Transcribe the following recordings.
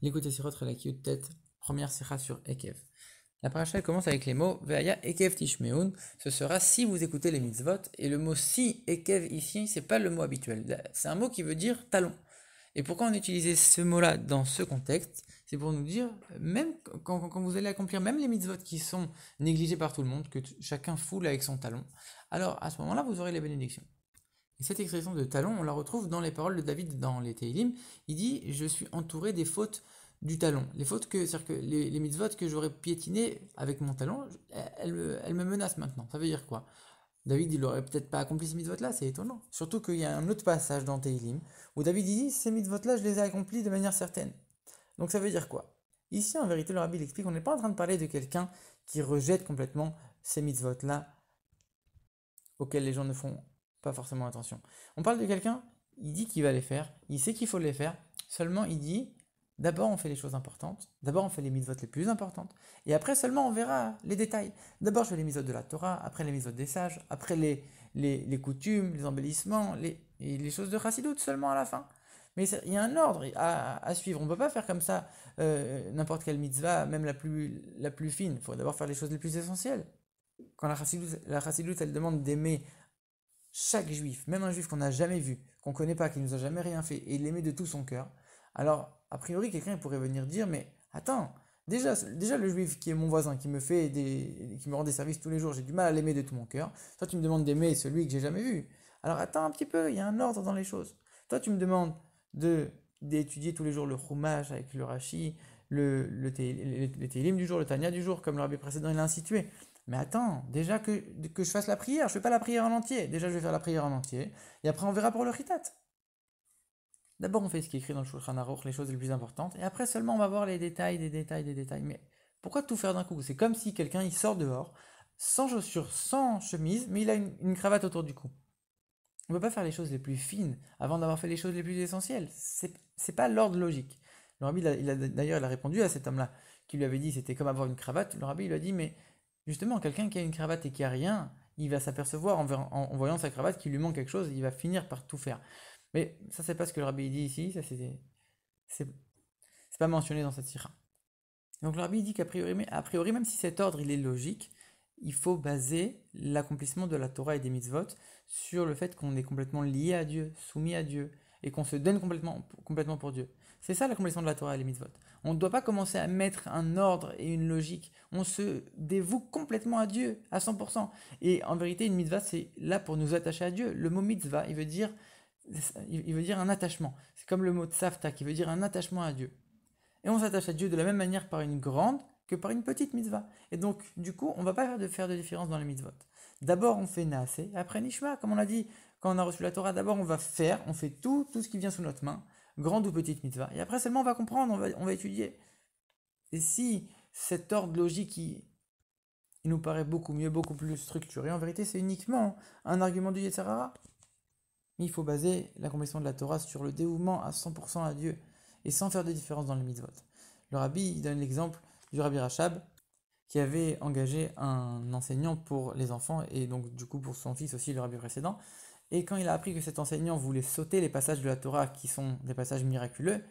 L'écoute Sirot Relakiyut tête, première sira sur Ekev. La paracha commence avec les mots Ve'aya Ekev Tishmeun, ce sera si vous écoutez les mitzvot, et le mot si Ekev ici, c'est pas le mot habituel, c'est un mot qui veut dire talon. Et pourquoi on utilisait ce mot-là dans ce contexte? C'est pour nous dire, même quand vous allez accomplir même les mitzvot qui sont négligés par tout le monde, que chacun foule avec son talon, alors à ce moment-là, vous aurez les bénédictions. Et cette expression de talon, on la retrouve dans les paroles de David dans les Teilim. Il dit je suis entouré des fautes du talon. Les fautes c'est-à-dire que les mitzvot que j'aurais piétinées avec mon talon, elles me menacent maintenant. Ça veut dire quoi? David, il aurait peut-être pas accompli ces mitzvot-là, c'est étonnant. Surtout qu'il y a un autre passage dans Teilim où David dit ces mitzvot-là, je les ai accomplis de manière certaine. Donc ça veut dire quoi? Ici, en vérité, le rabbi explique, on n'est pas en train de parler de quelqu'un qui rejette complètement ces mitzvot-là auxquels les gens ne font pas forcément attention. On parle de quelqu'un, il dit qu'il va les faire, il sait qu'il faut les faire, seulement il dit, d'abord on fait les choses importantes, d'abord on fait les mitzvot les plus importantes, et après seulement on verra les détails. D'abord je fais les mitzvot de la Torah, après les mitzvot des sages, après les coutumes, les embellissements, les choses de Chassidut seulement à la fin. Mais il y a un ordre à suivre, on ne peut pas faire comme ça n'importe quelle mitzvah, même la plus fine, il faut d'abord faire les choses les plus essentielles. Quand la Chassidut elle demande d'aimer chaque juif, même un juif qu'on n'a jamais vu, qu'on ne connaît pas, qui nous a jamais rien fait, et il l'aimait de tout son cœur, alors, a priori, quelqu'un pourrait venir dire, mais attends, déjà le juif qui est mon voisin, qui me rend des services tous les jours, j'ai du mal à l'aimer de tout mon cœur. Toi, tu me demandes d'aimer celui que j'ai jamais vu. Alors attends un petit peu, il y a un ordre dans les choses. Toi, tu me demandes d'étudier tous les jours le Chumash avec le Rashi, les Télim du jour, le Tanya du jour, comme le rabbi précédent il a institué. Mais attends, déjà que je fasse la prière, je fais pas la prière en entier. Déjà, je vais faire la prière en entier, et après, on verra pour le Ritat. D'abord, on fait ce qui est écrit dans le Shulchan Aruch, les choses les plus importantes, et après seulement on va voir les détails, des détails, des détails. Mais pourquoi tout faire d'un coup? C'est comme si quelqu'un il sort dehors, sans chaussures, sans chemise, mais il a une cravate autour du cou. On ne peut pas faire les choses les plus fines avant d'avoir fait les choses les plus essentielles. C'est pas l'ordre logique. Le rabbi, d'ailleurs, il a répondu à cet homme-là, qui lui avait dit c'était comme avoir une cravate. Le rabbi lui a dit mais justement, quelqu'un qui a une cravate et qui a rien, il va s'apercevoir en voyant sa cravate qu'il lui manque quelque chose, et il va finir par tout faire. Mais ça, c'est pas ce que le rabbi dit ici, c'est pas mentionné dans cette sira. Donc le rabbi dit a priori, même si cet ordre il est logique, il faut baser l'accomplissement de la Torah et des mitzvot sur le fait qu'on est complètement lié à Dieu, soumis à Dieu, et qu'on se donne complètement pour Dieu. C'est ça l'accomplissement de la Torah et les mitzvot. On ne doit pas commencer à mettre un ordre et une logique. On se dévoue complètement à Dieu, à 100%. Et en vérité, une mitzvah, c'est là pour nous attacher à Dieu. Le mot mitzvah, il veut dire un attachement. C'est comme le mot tsafta qui veut dire un attachement à Dieu. Et on s'attache à Dieu de la même manière par une grande que par une petite mitzvah. Et donc, du coup, on ne va pas faire de différence dans les mitzvot. D'abord, on fait naaseh, après nishma, comme on l'a dit quand on a reçu la Torah. D'abord, on fait tout ce qui vient sous notre main, grande ou petite mitzvah. Et après seulement, on va comprendre, on va étudier. Et si cet ordre logique, il nous paraît beaucoup mieux, beaucoup plus structuré, en vérité, c'est uniquement un argument du Yetzer Hara. Mais il faut baser l'accomplissement de la Torah sur le dévouement à 100% à Dieu et sans faire de différence dans les mitzvot. Le rabbi il donne l'exemple du rabbi Rachab qui avait engagé un enseignant pour les enfants et donc du coup pour son fils aussi, le rabbi précédent. Et quand il a appris que cet enseignant voulait sauter les passages de la Torah qui sont des passages miraculeux,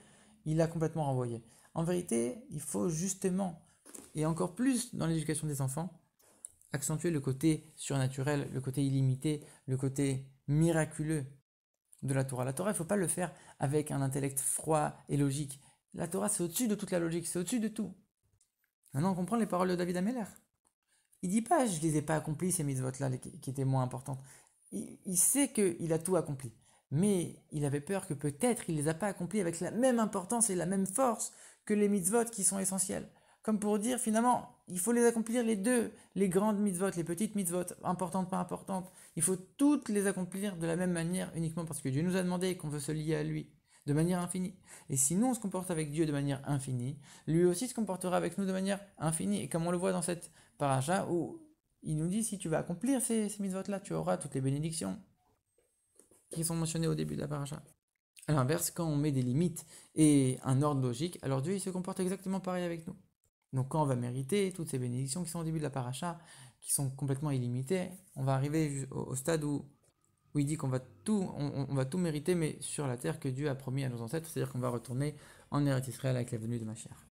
il l'a complètement renvoyé. En vérité, il faut justement, et encore plus dans l'éducation des enfants, accentuer le côté surnaturel, le côté illimité, le côté miraculeux de la Torah. La Torah, il ne faut pas le faire avec un intellect froid et logique. La Torah, c'est au-dessus de toute la logique, c'est au-dessus de tout. Maintenant, on comprend les paroles de David Ameller. Il dit pas, je ne les ai pas accomplis, ces mitzvot-là, qui étaient moins importantes. Il sait qu'il a tout accompli. Mais il avait peur que peut-être il ne les a pas accomplis avec la même importance et la même force que les mitzvot qui sont essentiels. Comme pour dire, finalement, il faut les accomplir les deux, les grandes mitzvot, les petites mitzvot, importantes, pas importantes. Il faut toutes les accomplir de la même manière, uniquement parce que Dieu nous a demandé qu'on veut se lier à lui de manière infinie. Et si nous, on se comporte avec Dieu de manière infinie, lui aussi se comportera avec nous de manière infinie. Et comme on le voit dans cette paracha où il nous dit, si tu vas accomplir ces mitzvot-là, tu auras toutes les bénédictions qui sont mentionnées au début de la paracha. À l'inverse, quand on met des limites et un ordre logique, alors Dieu il se comporte exactement pareil avec nous. Donc quand on va mériter toutes ces bénédictions qui sont au début de la paracha, qui sont complètement illimitées, on va arriver au stade où il dit qu'on va tout, on va tout mériter, mais sur la terre que Dieu a promis à nos ancêtres, c'est-à-dire qu'on va retourner en Eretz Israël avec la venue de Mashiach.